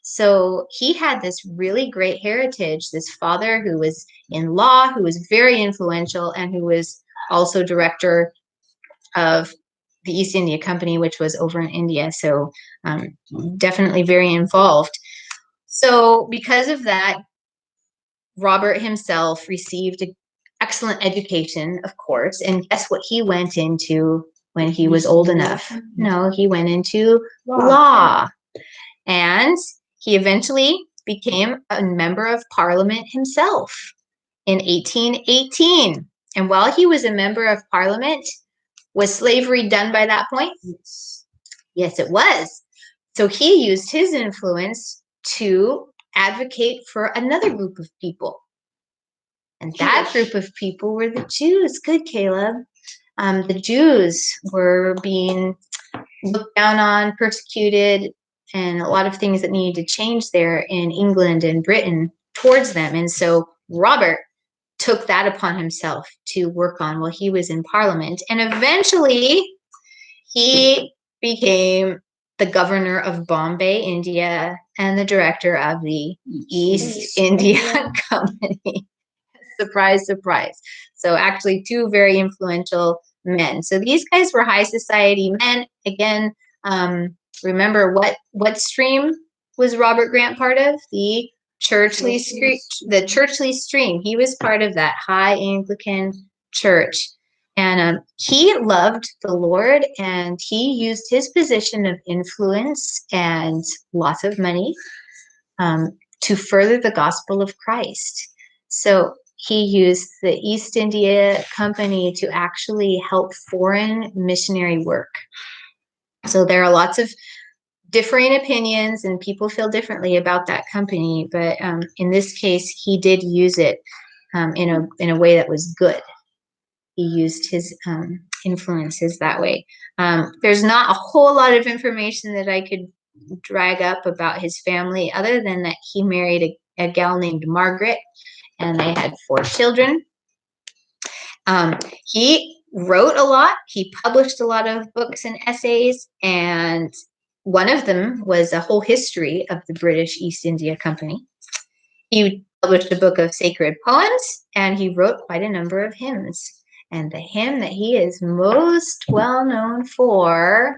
So he had this really great heritage, this father who was in law, who was very influential, and who was also director of the East India Company, which was over in India. So definitely very involved. So because of that, Robert himself received an excellent education, of course. And guess what he went into when he was old enough? No, he went into law. And he eventually became a member of Parliament himself in 1818. And while he was a member of Parliament, was slavery done by that point? Yes, it was. So he used his influence to advocate for another group of people. And that group of people were the Jews. Good, Caleb. The Jews were being looked down on, persecuted, and a lot of things that needed to change there in England and Britain towards them. And so Robert took that upon himself to work on while he was in Parliament. And eventually he became the governor of Bombay, India, and the director of the East India Company. Surprise, surprise. So actually two very influential men. So these guys were high society men. Again, remember what stream was Robert Grant part of? The Churchley stream. He was part of that high Anglican church. And he loved the Lord, and he used his position of influence and lots of money to further the gospel of Christ. So he used the East India Company to actually help foreign missionary work. So there are lots of differing opinions, and people feel differently about that company. But in this case, he did use it in a way that was good. He used his influences that way. There's not a whole lot of information that I could drag up about his family, other than that he married a gal named Margaret, and they had 4 children. He wrote a lot. He published a lot of books and essays, and one of them was a whole history of the British East India Company. He published a book of sacred poems, and he wrote quite a number of hymns. And the hymn that he is most well known for,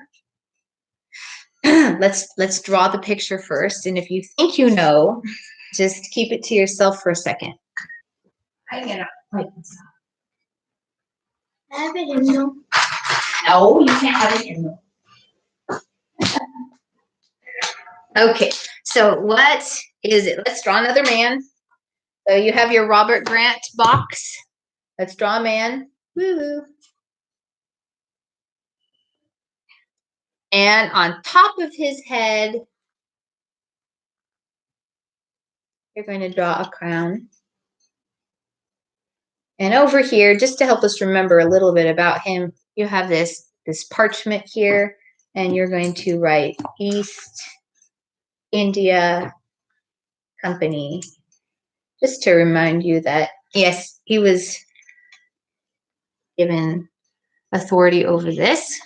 let's draw the picture first. And if you think you know, just keep it to yourself for a second. Like this. I have a hymnal. No, you can't have it in. Okay, so what is it? Let's draw another man. So you have your Robert Grant box. Let's draw a man. Woo-woo. And on top of his head, you're going to draw a crown. And over here, just to help us remember a little bit about him, you have this parchment here, and you're going to write East India Company, just to remind you that, yes, he was given authority over this.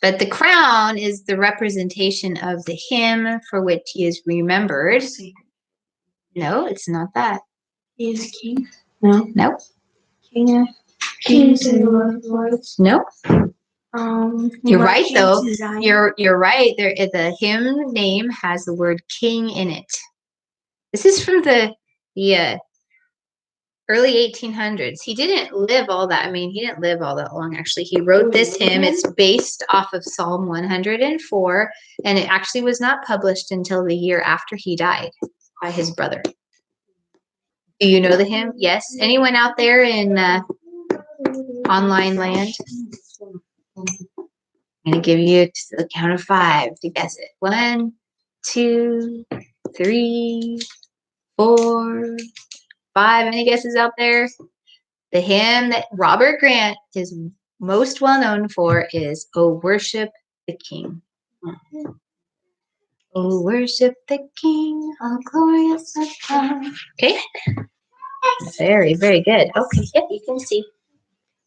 But the crown is the representation of the hymn for which he is remembered. No, it's not that. He is king. No. Nope. King of kings and Lord of lords. Nope. You're brought right King though. to Zion. You're right. There, the hymn name has the word king in it. This is from the early 1800s. He didn't live all that. I mean, he didn't live all that long, actually. He wrote this hymn. It's based off of Psalm 104, and it actually was not published until the year after he died by his brother. Do you know the hymn? Yes. Anyone out there in online land? I'm going to give you to the count of 5 to guess it. 1, 2, 3, 4, 5. Any guesses out there? The hymn that Robert Grant is most well known for is "Oh, Worship the King." Oh, worship the King, all glorious of God. Okay. Very, very good. Okay, yeah, you can see.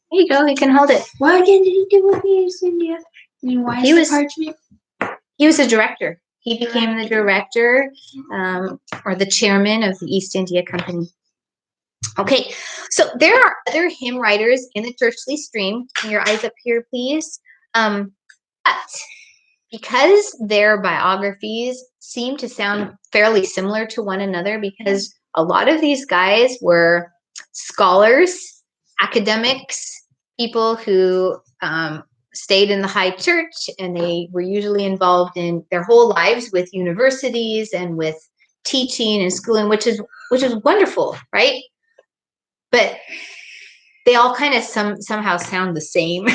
There you go. You can hold it. What again did he do with East India? I mean, why He is was- the parchment? He was a director. He became the director or the chairman of the East India Company. Okay, so there are other hymn writers in the Churchly stream. Can your eyes up here, please? But because their biographies seem to sound fairly similar to one another, because a lot of these guys were scholars, academics, people who stayed in the high church, and they were usually involved in their whole lives with universities and with teaching and schooling, which is wonderful, right? But they all kind of somehow sound the same.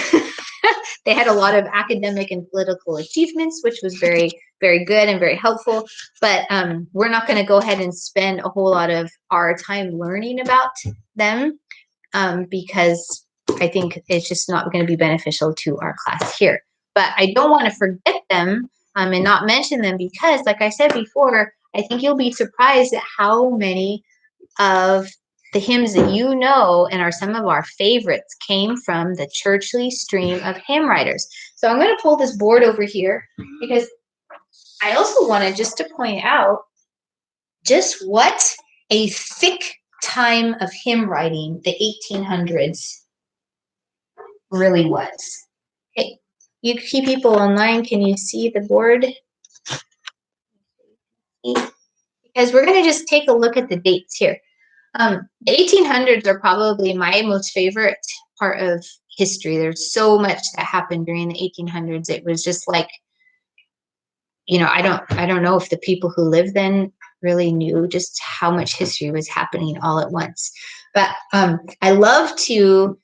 They had a lot of academic and political achievements, which was very, very good and very helpful. But we're not going to go ahead and spend a whole lot of our time learning about them because I think it's just not going to be beneficial to our class here. But I don't want to forget them and not mention them because, like I said before, I think you'll be surprised at how many of the hymns that you know and are some of our favorites came from the Churchly stream of hymn writers. So I'm going to pull this board over here because I also wanted just to point out just what a thick time of hymn writing the 1800s really was. Okay, you people online, can you see the board? Because we're going to just take a look at the dates here. The 1800s are probably my most favorite part of history. There's so much that happened during the 1800s. It was just like, you know, I don't know if the people who lived then really knew just how much history was happening all at once. But I love to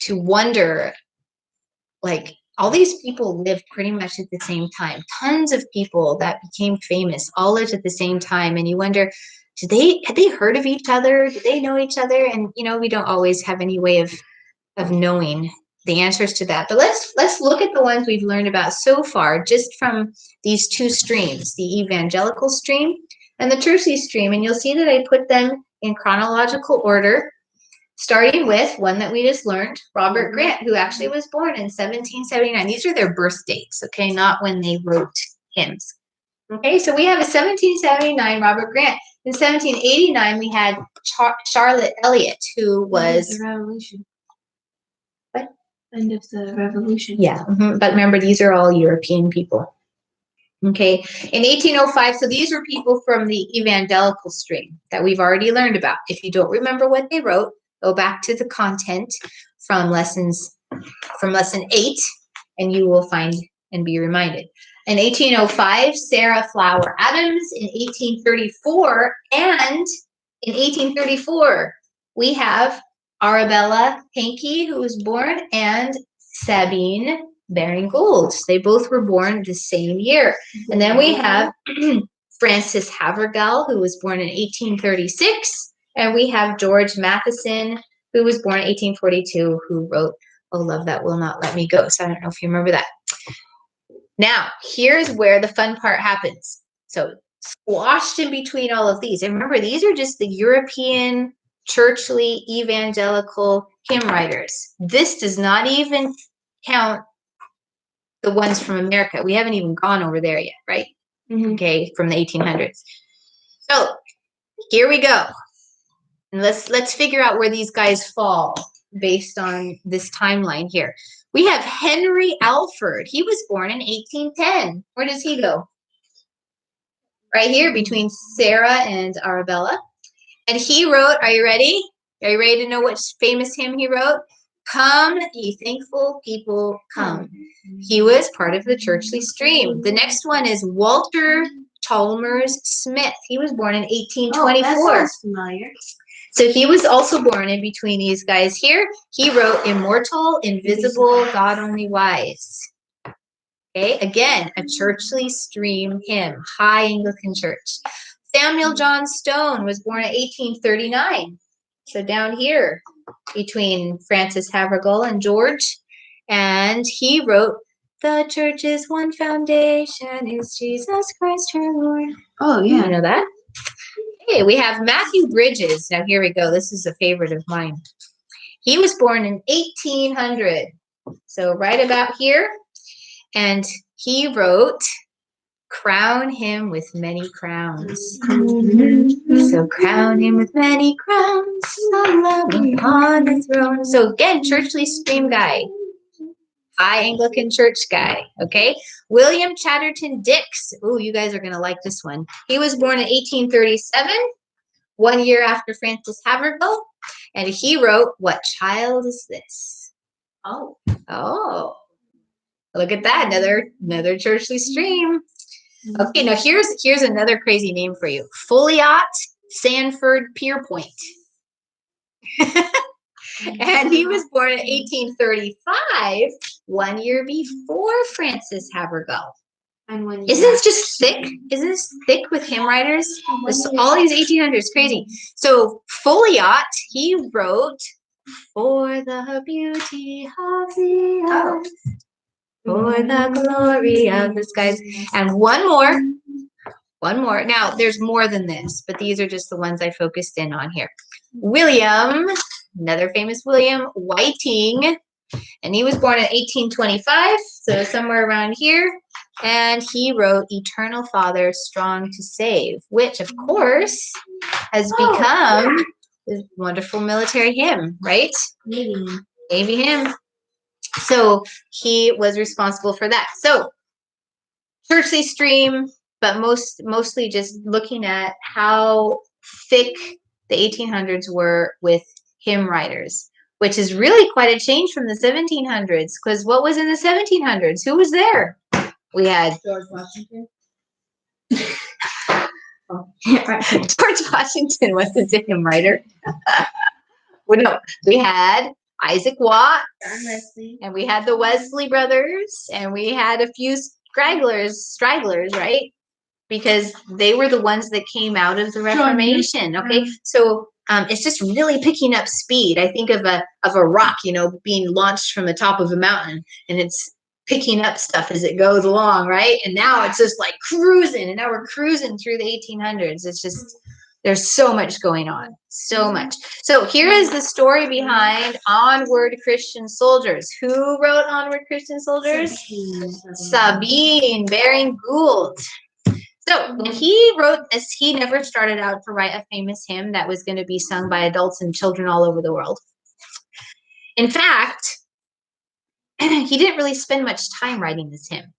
wonder, like, all these people lived pretty much at the same time. Tons of people that became famous all lived at the same time, and you wonder, had they heard of each other? Did they know each other? And you know, we don't always have any way of knowing the answers to that. But let's look at the ones we've learned about so far, just from these two streams, the evangelical stream and the Churchly stream. And you'll see that I put them in chronological order, starting with one that we just learned, Robert Grant, who actually was born in 1779. These are their birth dates, okay, not when they wrote hymns. Okay, so we have a 1779 Robert Grant. In 1789, we had Charlotte Elliott, who was the Revolution. What? End of the Revolution. Yeah, but remember, these are all European people. Okay, in 1805, so these were people from the evangelical stream that we've already learned about. If you don't remember what they wrote, go back to the content from lesson 8, and you will find and be reminded. In 1805, Sarah Flower Adams. In 1834, and in 1834, we have Arabella Hankey, who was born, and Sabine Baring Gould. They both were born the same year. And then we have Frances Havergal, who was born in 1836. And we have George Matheson, who was born in 1842, who wrote "Oh, Love That Will Not Let Me Go." So I don't know if you remember that. Now, here's where the fun part happens. So squashed in between all of these. And remember, these are just the European, churchly, evangelical hymn writers. This does not even count the ones from America. We haven't even gone over there yet, right? Mhm. Okay, from the 1800s. So here we go. And let's figure out where these guys fall based on this timeline here. We have Henry Alford. He was born in 1810. Where does he go? Right here between Sarah and Arabella. And he wrote, are you ready? Are you ready to know what famous hymn he wrote? "Come, ye thankful people, come." He was part of the churchly stream. The next one is Walter Chalmers Smith. He was born in 1824. That sounds familiar. So he was also born in between these guys here. He wrote "Immortal, Invisible, God Only Wise." Okay, again, a churchly stream hymn, High Anglican Church. Samuel John Stone was born in 1839. So down here between Frances Havergal and George. And he wrote, "The church's one foundation is Jesus Christ her Lord." Oh, You yeah. know that? Okay, we have Matthew Bridges. Now here we go. This is a favorite of mine. He was born in 1800. So right about here. And he wrote, "Crown him with many crowns." So crown him with many crowns, of love upon the throne. So again, churchly stream guy. High Anglican Church guy, okay? William Chatterton Dix. Oh, you guys are going to like this one. He was born in 1837, 1 year after Frances Havergal, and he wrote, "What Child Is This?" Oh. Oh, look at that, another churchly stream. Okay, now here's another crazy name for you. Folliot Sanford Pierpoint. And he was born in 1835, 1 year before Frances Havergal. And when Isn't this just thick? Isn't this thick with hymn writers? All these 1800s, crazy. So Folliot, he wrote, "For the beauty of the earth, for the glory of the skies." And one more. Now, there's more than this, but these are just the ones I focused in on here. William, another famous William Whiting, and he was born in 1825, so somewhere around here. And he wrote "Eternal Father, Strong to Save," which, of course, has become this wonderful military hymn, right? Navy hymn. So he was responsible for that. So churchly stream, but mostly just looking at how thick the 1800s were with hymn writers, which is really quite a change from the 1700s. Because what was in the 1700s? Who was there? We had George Washington. George Washington wasn't a hymn writer. Well, no, we had Isaac Watts, and we had the Wesley brothers, and we had a few stragglers, right? Because they were the ones that came out of the Reformation. Okay, so it's just really picking up speed. I think of a rock, being launched from the top of a mountain, and it's picking up stuff as it goes along, right? And now it's just like cruising, and now we're cruising through the 1800s. It's just, there's so much going on, so much. So here is the story behind Onward Christian Soldiers. Who wrote Onward Christian Soldiers? Sabine Baring Gould. So when he wrote this, he never started out to write a famous hymn that was going to be sung by adults and children all over the world. In fact, he didn't really spend much time writing this hymn.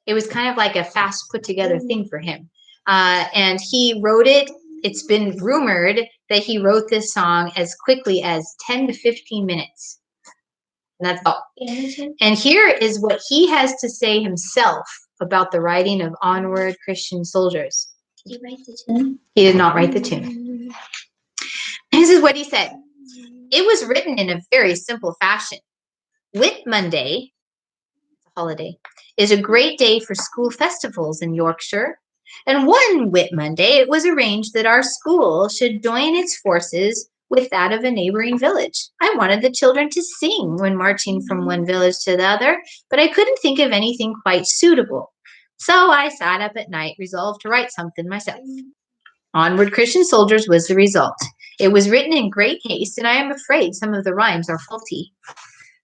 It was kind of like a fast put together thing for him. And he wrote it. It's been rumored that he wrote this song as quickly as 10 to 15 minutes. And that's all. And here is what he has to say himself about the writing of Onward, Christian Soldiers. Did you write the tune? He did not write the tune. This is what he said. It was written in a very simple fashion. Whit Monday, it's a holiday, is a great day for school festivals in Yorkshire. And one Whit Monday, it was arranged that our school should join its forces with that of a neighboring village. I wanted the children to sing when marching from one village to the other, but I couldn't think of anything quite suitable. So I sat up at night, resolved to write something myself. Onward, Christian Soldiers was the result. It was written in great haste, and I am afraid some of the rhymes are faulty.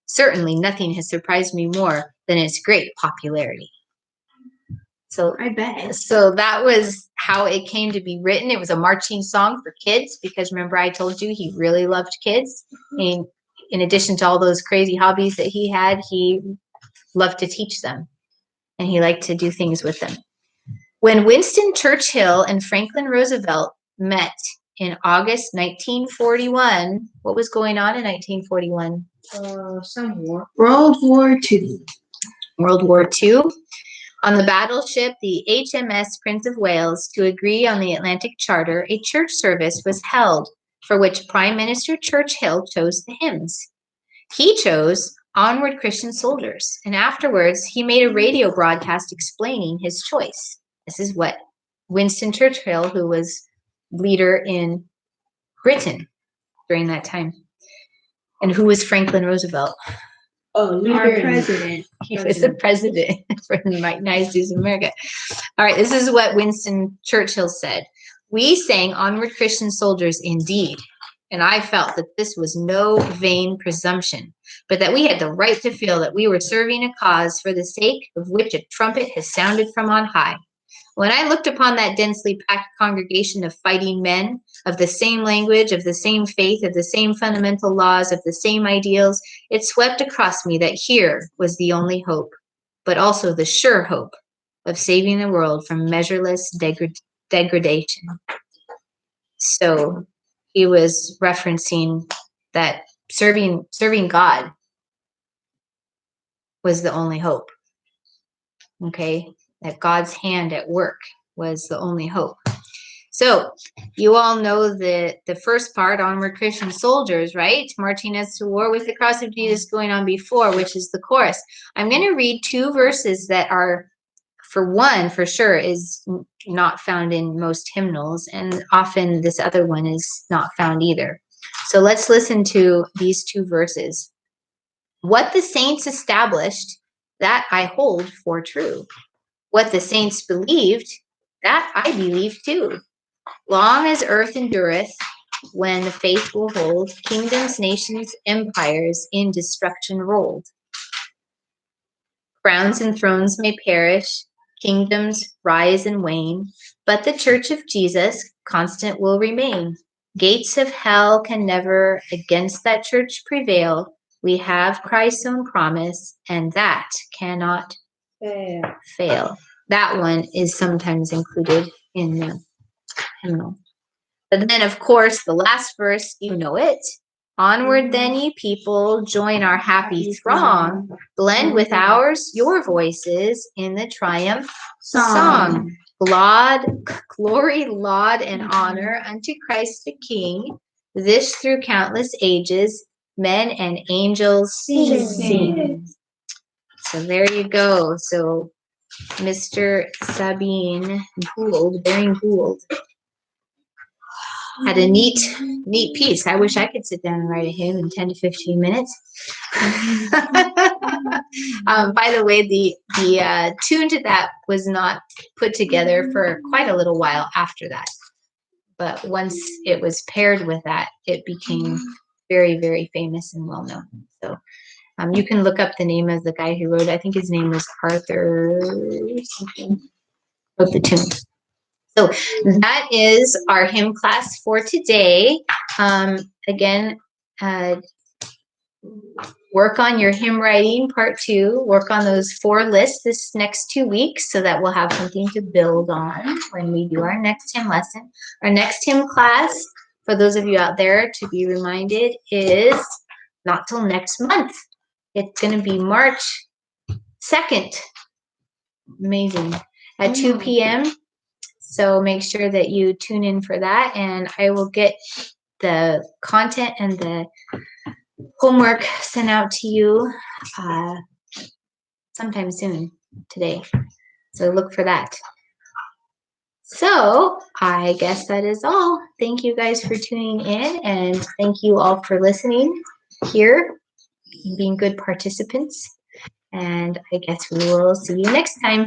Certainly nothing has surprised me more than its great popularity. So I bet. So that was how it came to be written. It was a marching song for kids because remember I told you he really loved kids. And in addition to all those crazy hobbies that he had, he loved to teach them and he liked to do things with them. When Winston Churchill and Franklin Roosevelt met in August 1941, what was going on in 1941? Some war. World War II. World War II. On the battleship, the HMS Prince of Wales, to agree on the Atlantic Charter, a church service was held for which Prime Minister Churchill chose the hymns. He chose Onward, Christian Soldiers, and afterwards he made a radio broadcast explaining his choice. This is what Winston Churchill, who was leader in Britain during that time, and who was Franklin Roosevelt. Oh, our president. He was the president for the United States of America. All right, this is what Winston Churchill said. We sang Onward, Christian Soldiers indeed, and I felt that this was no vain presumption, but that we had the right to feel that we were serving a cause for the sake of which a trumpet has sounded from on high. When I looked upon that densely packed congregation of fighting men, of the same language, of the same faith, of the same fundamental laws, of the same ideals, it swept across me that here was the only hope, but also the sure hope of saving the world from measureless degradation. So he was referencing that serving God was the only hope. Okay? That God's hand at work was the only hope. So you all know the first part, Onward, Christian Soldiers, right? Marching us to war with the cross of Jesus going on before, which is the chorus. I'm going to read two verses that are, for one, for sure, is not found in most hymnals, and often this other one is not found either. So let's listen to these two verses. What the saints established, that I hold for true. What the saints believed, that I believe too. Long as earth endureth, when the faith will hold, kingdoms, nations, empires in destruction rolled. Crowns and thrones may perish, kingdoms rise and wane, but the church of Jesus constant will remain. Gates of hell can never against that church prevail. We have Christ's own promise, and that cannot fail. That one is sometimes included in the hymnal. But then, of course, the last verse, you know it. Onward then, ye people, join our happy throng. Blend with ours your voices in the triumph song. Glory, laud, and honor unto Christ the King. This through countless ages, men and angels sing. So there you go. So Mr. Sabine Gould, Baring Gould, had a neat piece. I wish I could sit down and write a hymn in 10 to 15 minutes. By the way, the tune to that was not put together for quite a little while after that. But once it was paired with that, it became very, very famous and well known. So you can look up the name of the guy who wrote it. I think his name was Arthur something. Wrote the tune. So that is our hymn class for today. Again, work on your hymn writing part 2. Work on those 4 lists this next 2 weeks so that we'll have something to build on when we do our next hymn lesson. Our next hymn class, for those of you out there to be reminded, is not till next month. It's going to be March 2nd. Amazing. At 2 p.m. So make sure that you tune in for that, and I will get the content and the homework sent out to you sometime soon today. So look for that. So I guess that is all. Thank you guys for tuning in, and thank you all for listening here and being good participants. And I guess we will see you next time.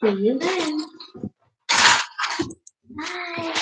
See you then. Bye.